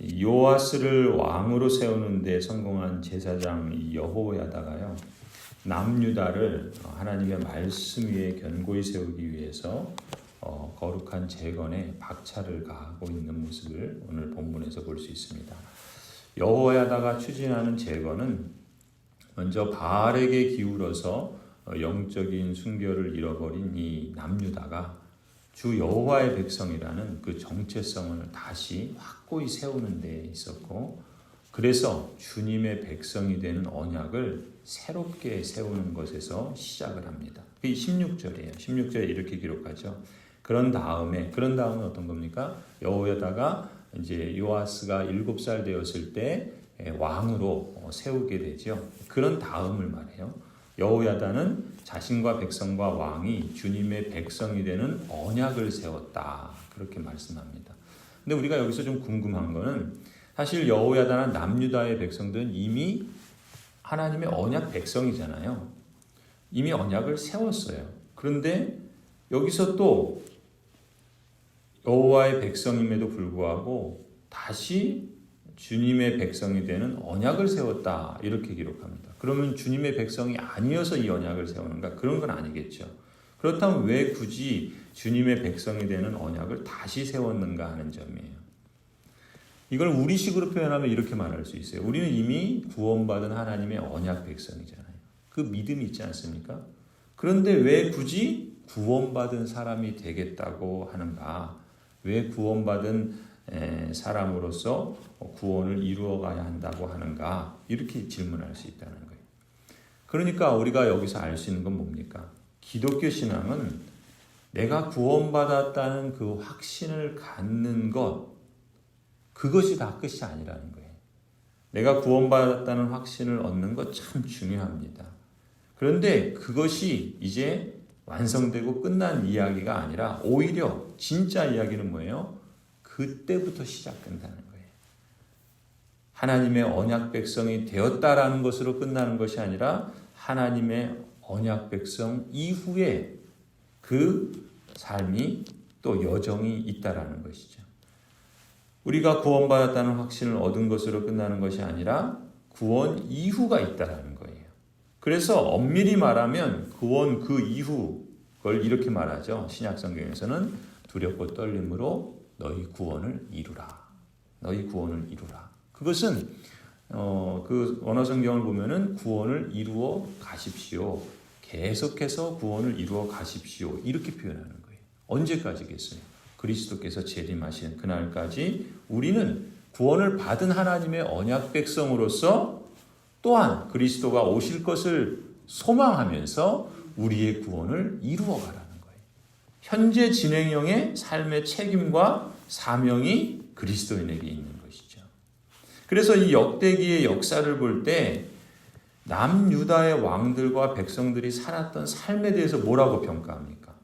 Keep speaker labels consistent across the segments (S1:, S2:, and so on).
S1: 요아스를 왕으로 세우는 데 성공한 제사장 여호야다가요, 남유다를 하나님의 말씀 위에 견고히 세우기 위해서 거룩한 재건에 박차를 가하고 있는 모습을 오늘 본문에서 볼 수 있습니다. 여호야다가 추진하는 재건은 먼저 바알에게 기울어서 영적인 순결을 잃어버린 이 남유다가 주 여호와의 백성이라는 그 정체성을 다시 확고히 세우는 데 있었고, 그래서 주님의 백성이 되는 언약을 새롭게 세우는 것에서 시작을 합니다. 그게 16절이에요. 16절에 이렇게 기록하죠. 그런 다음에 어떤 겁니까? 여호야다가 이제 요아스가 7살 되었을 때 왕으로 세우게 되죠. 그런 다음을 말해요. 여호야다는 자신과 백성과 왕이 주님의 백성이 되는 언약을 세웠다, 그렇게 말씀합니다. 근데 우리가 여기서 좀 궁금한 거는, 사실 여호야다나 남유다의 백성들은 이미 하나님의 언약 백성이잖아요. 이미 언약을 세웠어요. 그런데 여기서 또 여호와의 백성임에도 불구하고 다시 주님의 백성이 되는 언약을 세웠다, 이렇게 기록합니다. 그러면 주님의 백성이 아니어서 이 언약을 세우는가? 그런 건 아니겠죠. 그렇다면 왜 굳이 주님의 백성이 되는 언약을 다시 세웠는가 하는 점이에요. 이걸 우리식으로 표현하면 이렇게 말할 수 있어요. 우리는 이미 구원받은 하나님의 언약 백성이잖아요. 그 믿음이 있지 않습니까? 그런데 왜 굳이 구원받은 사람이 되겠다고 하는가? 왜 구원받은 사람으로서 구원을 이루어가야 한다고 하는가? 이렇게 질문할 수 있다는 거예요. 그러니까 우리가 여기서 알 수 있는 건 뭡니까? 기독교 신앙은 내가 구원받았다는 그 확신을 갖는 것, 그것이 다 끝이 아니라는 거예요. 내가 구원받았다는 확신을 얻는 것 참 중요합니다. 그런데 그것이 이제 완성되고 끝난 이야기가 아니라 오히려 진짜 이야기는 뭐예요? 그때부터 시작된다는 거예요. 하나님의 언약 백성이 되었다라는 것으로 끝나는 것이 아니라 하나님의 언약 백성 이후에 그 삶이 또 여정이 있다라는 것이죠. 우리가 구원받았다는 확신을 얻은 것으로 끝나는 것이 아니라 구원 이후가 있다라는 거예요. 그래서 엄밀히 말하면 구원 그 이후 걸 이렇게 말하죠. 신약 성경에서는 두렵고 떨림으로 너희 구원을 이루라. 너희 구원을 이루라. 그것은 그 원어 성경을 보면은 구원을 이루어 가십시오. 계속해서 구원을 이루어 가십시오. 이렇게 표현하는 거예요. 언제까지겠어요? 그리스도께서 재림하시는 그날까지 우리는 구원을 받은 하나님의 언약 백성으로서 또한 그리스도가 오실 것을 소망하면서 우리의 구원을 이루어가라는 거예요. 현재 진행형의 삶의 책임과 사명이 그리스도인에게 있는 것이죠. 그래서 이 역대기의 역사를 볼 때 남유다의 왕들과 백성들이 살았던 삶에 대해서 뭐라고 평가합니까?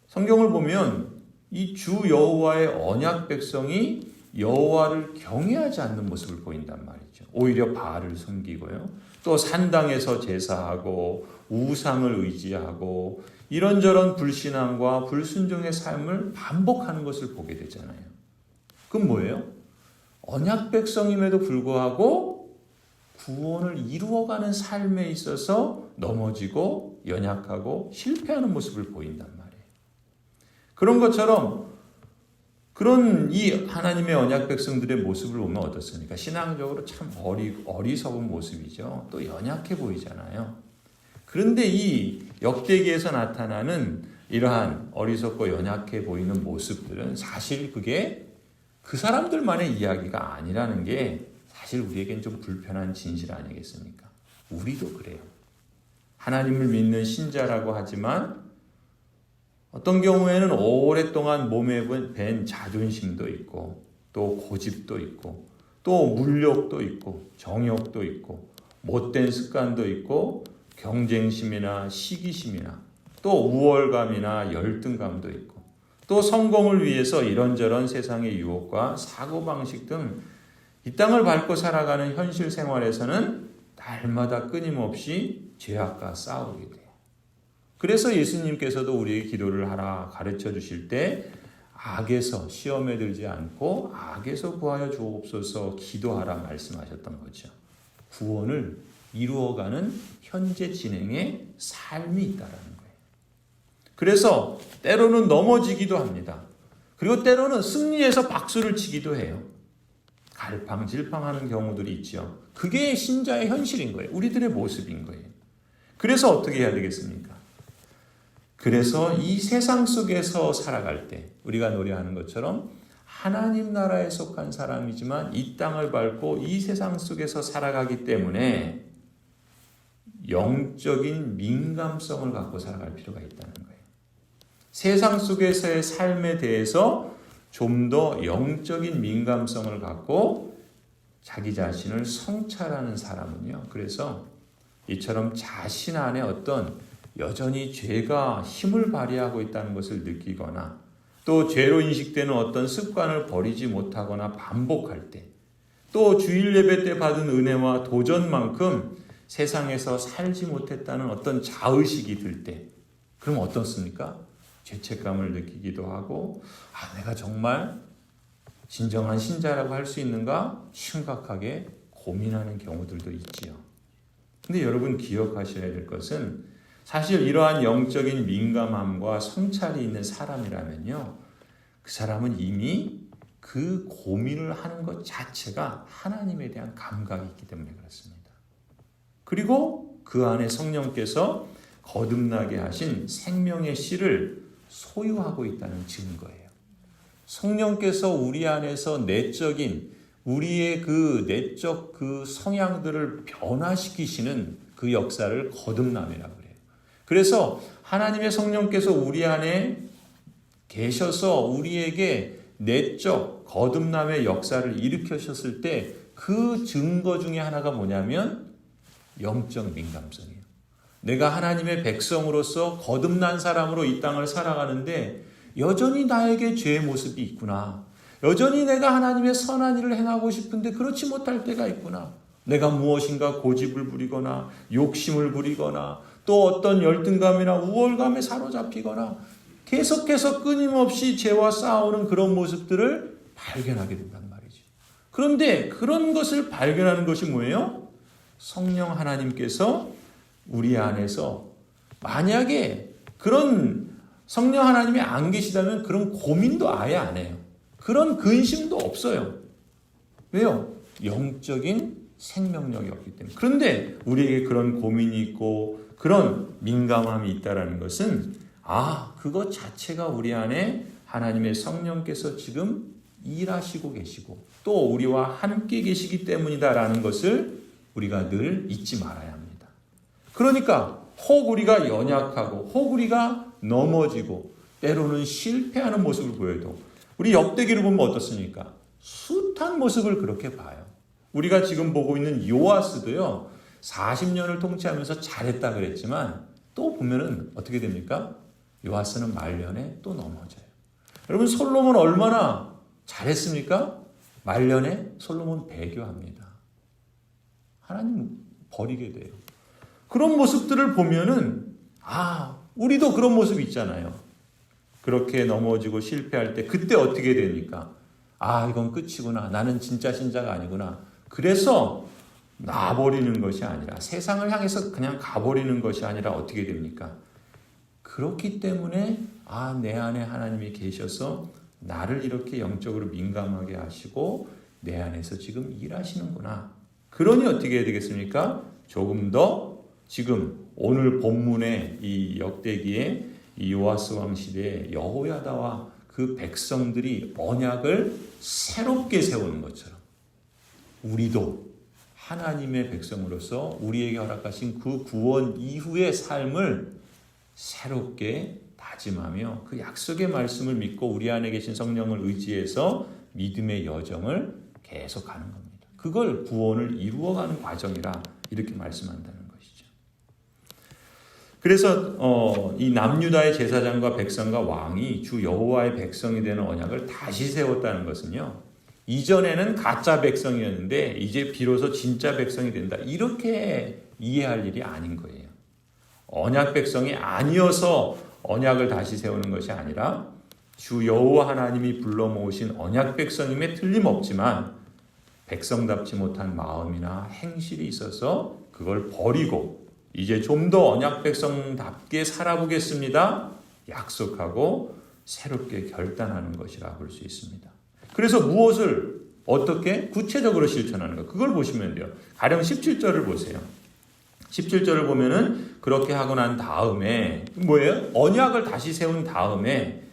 S1: 성경을 보면 이 주 여호와의 언약 백성이 여호와를 경외하지 않는 모습을 보인단 말이죠. 오히려 바알을 섬기고요. 또 산당에서 제사하고 우상을 의지하고 이런저런 불신앙과 불순종의 삶을 반복하는 것을 보게 되잖아요. 그건 뭐예요? 언약 백성임에도 불구하고 구원을 이루어가는 삶에 있어서 넘어지고 연약하고 실패하는 모습을 보인단 말이에요. 그런 것처럼 그런 이 하나님의 언약 백성들의 모습을 보면 어떻습니까? 신앙적으로 참 어리석은 모습이죠. 또 연약해 보이잖아요. 그런데 이 역대기에서 나타나는 이러한 어리석고 연약해 보이는 모습들은 사실 그게 그 사람들만의 이야기가 아니라는 게 사실 우리에겐 좀 불편한 진실 아니겠습니까? 우리도 그래요. 하나님을 믿는 신자라고 하지만 어떤 경우에는 오랫동안 몸에 밴 자존심도 있고 또 고집도 있고 또 물욕도 있고 정욕도 있고 못된 습관도 있고 경쟁심이나 시기심이나 또 우월감이나 열등감도 있고 또 성공을 위해서 이런저런 세상의 유혹과 사고방식 등 이 땅을 밟고 살아가는 현실 생활에서는 날마다 끊임없이 죄악과 싸우게 돼요. 그래서 예수님께서도 우리에게 기도를 하라 가르쳐 주실 때 악에서 시험에 들지 않고 악에서 구하여 주옵소서 기도하라 말씀하셨던 거죠. 구원을 이루어가는 현재 진행의 삶이 있다라는 거예요. 그래서 때로는 넘어지기도 합니다. 그리고 때로는 승리해서 박수를 치기도 해요. 갈팡질팡하는 경우들이 있죠. 그게 신자의 현실인 거예요. 우리들의 모습인 거예요. 그래서 어떻게 해야 되겠습니까? 그래서 이 세상 속에서 살아갈 때 우리가 노래하는 것처럼 하나님 나라에 속한 사람이지만 이 땅을 밟고 이 세상 속에서 살아가기 때문에 영적인 민감성을 갖고 살아갈 필요가 있다는 거예요. 세상 속에서의 삶에 대해서 좀 더 영적인 민감성을 갖고 자기 자신을 성찰하는 사람은요. 그래서 이처럼 자신 안에 어떤 여전히 죄가 힘을 발휘하고 있다는 것을 느끼거나 또 죄로 인식되는 어떤 습관을 버리지 못하거나 반복할 때 또 주일 예배 때 받은 은혜와 도전만큼 세상에서 살지 못했다는 어떤 자의식이 들 때 그럼 어떻습니까? 죄책감을 느끼기도 하고 내가 정말 진정한 신자라고 할 수 있는가? 심각하게 고민하는 경우들도 있지요. 근데 여러분 기억하셔야 될 것은 사실 이러한 영적인 민감함과 성찰이 있는 사람이라면요. 그 사람은 이미 그 고민을 하는 것 자체가 하나님에 대한 감각이 있기 때문에 그렇습니다. 그리고 그 안에 성령께서 거듭나게 하신 생명의 씨를 소유하고 있다는 증거예요. 성령께서 우리 안에서 내적인 우리의 그 내적 그 성향들을 변화시키시는 그 역사를 거듭남이라고 그래요. 그래서 하나님의 성령께서 우리 안에 계셔서 우리에게 내적 거듭남의 역사를 일으키셨을 때 그 증거 중에 하나가 뭐냐면 영적 민감성이에요. 내가 하나님의 백성으로서 거듭난 사람으로 이 땅을 살아가는데 여전히 나에게 죄의 모습이 있구나. 여전히 내가 하나님의 선한 일을 행하고 싶은데 그렇지 못할 때가 있구나. 내가 무엇인가 고집을 부리거나 욕심을 부리거나 또 어떤 열등감이나 우월감에 사로잡히거나 계속해서 끊임없이 죄와 싸우는 그런 모습들을 발견하게 된단 말이죠. 그런데 그런 것을 발견하는 것이 뭐예요? 성령 하나님께서 우리 안에서 만약에 그런 성령 하나님이 안 계시다면 그런 고민도 아예 안 해요. 그런 근심도 없어요. 왜요? 영적인 생명력이 없기 때문에. 그런데 우리에게 그런 고민이 있고 그런 민감함이 있다는 것은 그것 자체가 우리 안에 하나님의 성령께서 지금 일하시고 계시고 또 우리와 함께 계시기 때문이다라는 것을 우리가 늘 잊지 말아야 합니다. 그러니까 혹 우리가 연약하고 혹 우리가 넘어지고 때로는 실패하는 모습을 보여도 우리 역대기를 보면 어떻습니까? 숱한 모습을 그렇게 봐요. 우리가 지금 보고 있는 요아스도요. 40년을 통치하면서 잘했다 그랬지만 또 보면은 어떻게 됩니까? 요아스는 말년에 또 넘어져요. 여러분 솔로몬 얼마나 잘했습니까? 말년에 솔로몬 배교합니다. 하나님 버리게 돼요. 그런 모습들을 보면은 우리도 그런 모습이 있잖아요. 그렇게 넘어지고 실패할 때 그때 어떻게 됩니까? 이건 끝이구나. 나는 진짜 신자가 아니구나. 그래서 놔버리는 것이 아니라 세상을 향해서 그냥 가버리는 것이 아니라 어떻게 됩니까? 그렇기 때문에 내 안에 하나님이 계셔서 나를 이렇게 영적으로 민감하게 하시고 내 안에서 지금 일하시는구나. 그러니 어떻게 해야 되겠습니까? 조금 더 지금 오늘 본문의 이 역대기의 이 요아스 왕 시대에 여호야다와 그 백성들이 언약을 새롭게 세우는 것처럼 우리도 하나님의 백성으로서 우리에게 허락하신 그 구원 이후의 삶을 새롭게 다짐하며 그 약속의 말씀을 믿고 우리 안에 계신 성령을 의지해서 믿음의 여정을 계속하는 겁니다. 그걸 구원을 이루어가는 과정이라 이렇게 말씀한다는 것이죠. 그래서 이 남유다의 제사장과 백성과 왕이 주 여호와의 백성이 되는 언약을 다시 세웠다는 것은요. 이전에는 가짜 백성이었는데 이제 비로소 진짜 백성이 된다. 이렇게 이해할 일이 아닌 거예요. 언약 백성이 아니어서 언약을 다시 세우는 것이 아니라 주 여호와 하나님이 불러 모으신 언약 백성임에 틀림없지만 백성답지 못한 마음이나 행실이 있어서 그걸 버리고 이제 좀 더 언약 백성답게 살아보겠습니다. 약속하고 새롭게 결단하는 것이라 볼 수 있습니다. 그래서 무엇을 어떻게 구체적으로 실천하는가 그걸 보시면 돼요. 가령 17절을 보세요. 17절을 보면은 그렇게 하고 난 다음에 뭐예요? 언약을 다시 세운 다음에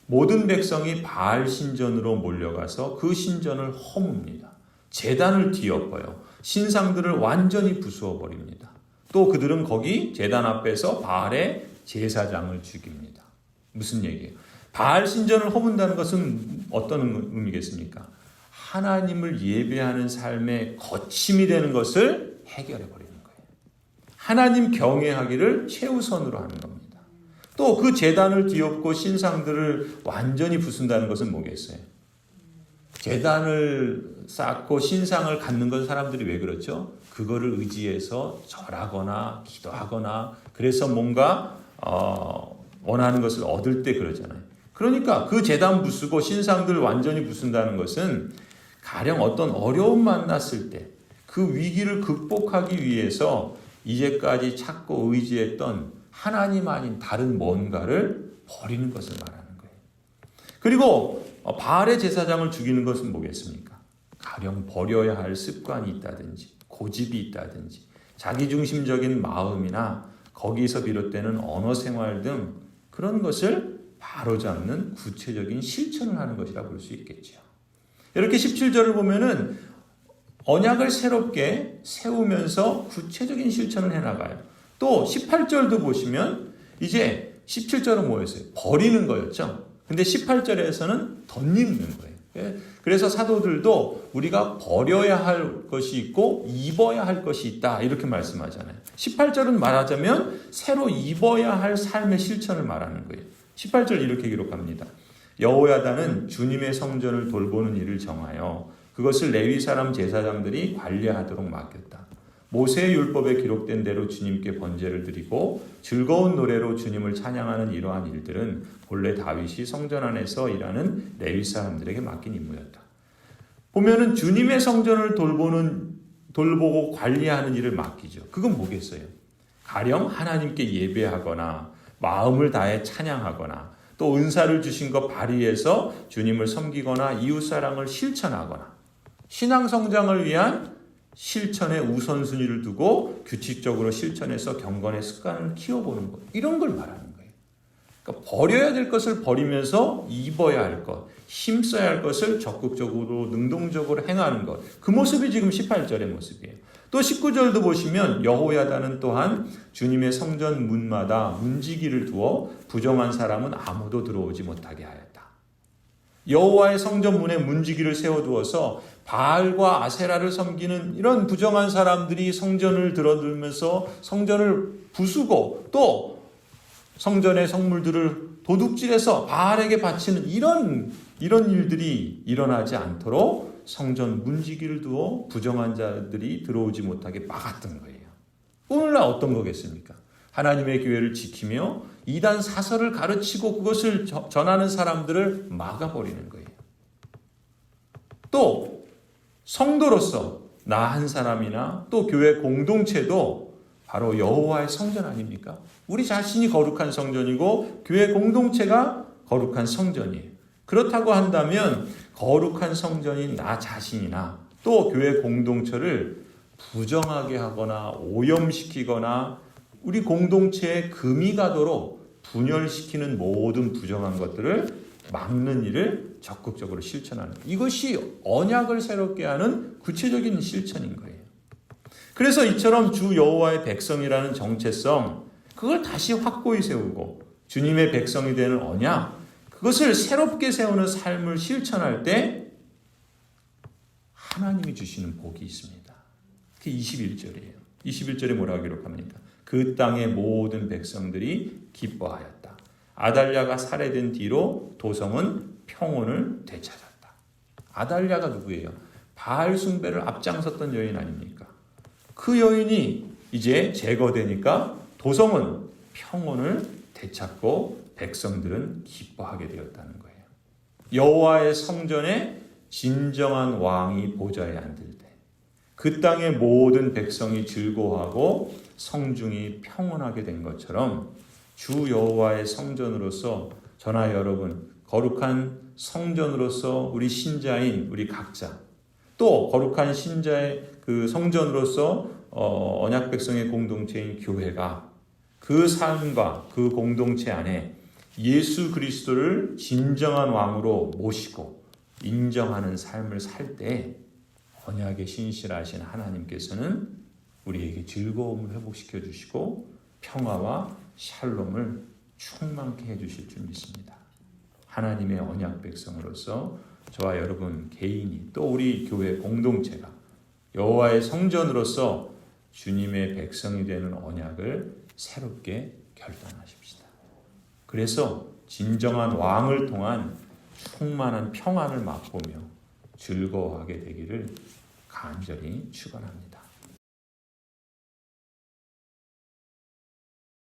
S1: 모든 백성이 바알 신전으로 몰려가서 그 신전을 허뭅니다. 제단을 뒤엎어요. 신상들을 완전히 부수어 버립니다. 또 그들은 거기 제단 앞에서 바알의 제사장을 죽입니다. 무슨 얘기예요? 바알 신전을 허문다는 것은 어떤 의미겠습니까? 하나님을 예배하는 삶의 거침이 되는 것을 해결해 버리는 거예요. 하나님 경외하기를 최우선으로 하는 겁니다. 또 그 제단을 뒤엎고 신상들을 완전히 부순다는 것은 뭐겠어요? 제단을 쌓고 신상을 갖는 건 사람들이 왜 그렇죠? 그거를 의지해서 절하거나 기도하거나 그래서 뭔가 원하는 것을 얻을 때 그러잖아요. 그러니까 그 제단 부수고 신상들 완전히 부순다는 것은 가령 어떤 어려움 만났을 때 그 위기를 극복하기 위해서 이제까지 찾고 의지했던 하나님 아닌 다른 뭔가를 버리는 것을 말하는 거예요. 그리고 바알의 제사장을 죽이는 것은 뭐겠습니까? 가령 버려야 할 습관이 있다든지 고집이 있다든지 자기중심적인 마음이나 거기서 비롯되는 언어 생활 등 그런 것을 바로잡는 구체적인 실천을 하는 것이라 볼 수 있겠죠. 이렇게 17절을 보면은 언약을 새롭게 세우면서 구체적인 실천을 해나가요. 또 18절도 보시면 이제 17절은 뭐였어요? 버리는 거였죠. 근데 18절에서는 덧입는 거예요. 그래서 사도들도 우리가 버려야 할 것이 있고 입어야 할 것이 있다 이렇게 말씀하잖아요. 18절은 말하자면 새로 입어야 할 삶의 실천을 말하는 거예요. 18절 이렇게 기록합니다. 여호야다는 주님의 성전을 돌보는 일을 정하여 그것을 레위 사람 제사장들이 관리하도록 맡겼다. 모세의 율법에 기록된 대로 주님께 번제를 드리고 즐거운 노래로 주님을 찬양하는 이러한 일들은 본래 다윗이 성전 안에서 일하는 레위 사람들에게 맡긴 임무였다. 보면은 주님의 성전을 돌보고 관리하는 일을 맡기죠. 그건 뭐겠어요? 가령 하나님께 예배하거나 마음을 다해 찬양하거나 또 은사를 주신 것 발휘해서 주님을 섬기거나 이웃사랑을 실천하거나 신앙 성장을 위한 실천에 우선순위를 두고 규칙적으로 실천해서 경건의 습관을 키워보는 것. 이런 걸 말하는 거예요. 그러니까 버려야 될 것을 버리면서 입어야 할 것, 힘써야 할 것을 적극적으로 능동적으로 행하는 것. 그 모습이 지금 18절의 모습이에요. 또 19절도 보시면 여호야다는 또한 주님의 성전 문마다 문지기를 두어 부정한 사람은 아무도 들어오지 못하게 하였다. 여호와의 성전 문에 문지기를 세워두어서 바알과 아세라를 섬기는 이런 부정한 사람들이 성전을 들어들면서 성전을 부수고 또 성전의 성물들을 도둑질해서 바알에게 바치는 이런 일들이 일어나지 않도록 성전 문지기를 두어 부정한 자들이 들어오지 못하게 막았던 거예요. 오늘날 어떤 거겠습니까? 하나님의 교회를 지키며 이단 사설을 가르치고 그것을 전하는 사람들을 막아버리는 거예요. 또 성도로서 나 한 사람이나 또 교회 공동체도 바로 여호와의 성전 아닙니까? 우리 자신이 거룩한 성전이고 교회 공동체가 거룩한 성전이에요. 그렇다고 한다면 거룩한 성전인 나 자신이나 또 교회 공동체를 부정하게 하거나 오염시키거나 우리 공동체에 금이 가도록 분열시키는 모든 부정한 것들을 막는 일을 적극적으로 실천하는 이것이 언약을 새롭게 하는 구체적인 실천인 거예요. 그래서 이처럼 주 여호와의 백성이라는 정체성 그걸 다시 확고히 세우고 주님의 백성이 되는 언약 그것을 새롭게 세우는 삶을 실천할 때 하나님이 주시는 복이 있습니다. 그게 21절이에요. 21절에 뭐라고 기록합니까? 그 땅의 모든 백성들이 기뻐하였다. 아달랴가 살해된 뒤로 도성은 평온을 되찾았다. 아달랴가 누구예요? 바알 숭배를 앞장섰던 여인 아닙니까? 그 여인이 이제 제거되니까 도성은 평온을 되찾고 백성들은 기뻐하게 되었다는 거예요. 여호와의 성전에 진정한 왕이 보좌에 앉을 때 그 땅의 모든 백성이 즐거워하고 성중이 평온하게 된 것처럼 주 여호와의 성전으로서 저나 여러분 거룩한 성전으로서 우리 신자인 우리 각자 또 거룩한 신자의 그 성전으로서 언약 백성의 공동체인 교회가 그 삶과 그 공동체 안에 예수 그리스도를 진정한 왕으로 모시고 인정하는 삶을 살 때 언약에 신실하신 하나님께서는 우리에게 즐거움을 회복시켜 주시고 평화와 샬롬을 충만케 해 주실 줄 믿습니다. 하나님의 언약 백성으로서 저와 여러분 개인이 또 우리 교회 공동체가 여호와의 성전으로서 주님의 백성이 되는 언약을 새롭게 결단하십시다. 그래서 진정한 왕을 통한 충만한 평안을 맛보며 즐거워하게 되기를 간절히 축원합니다.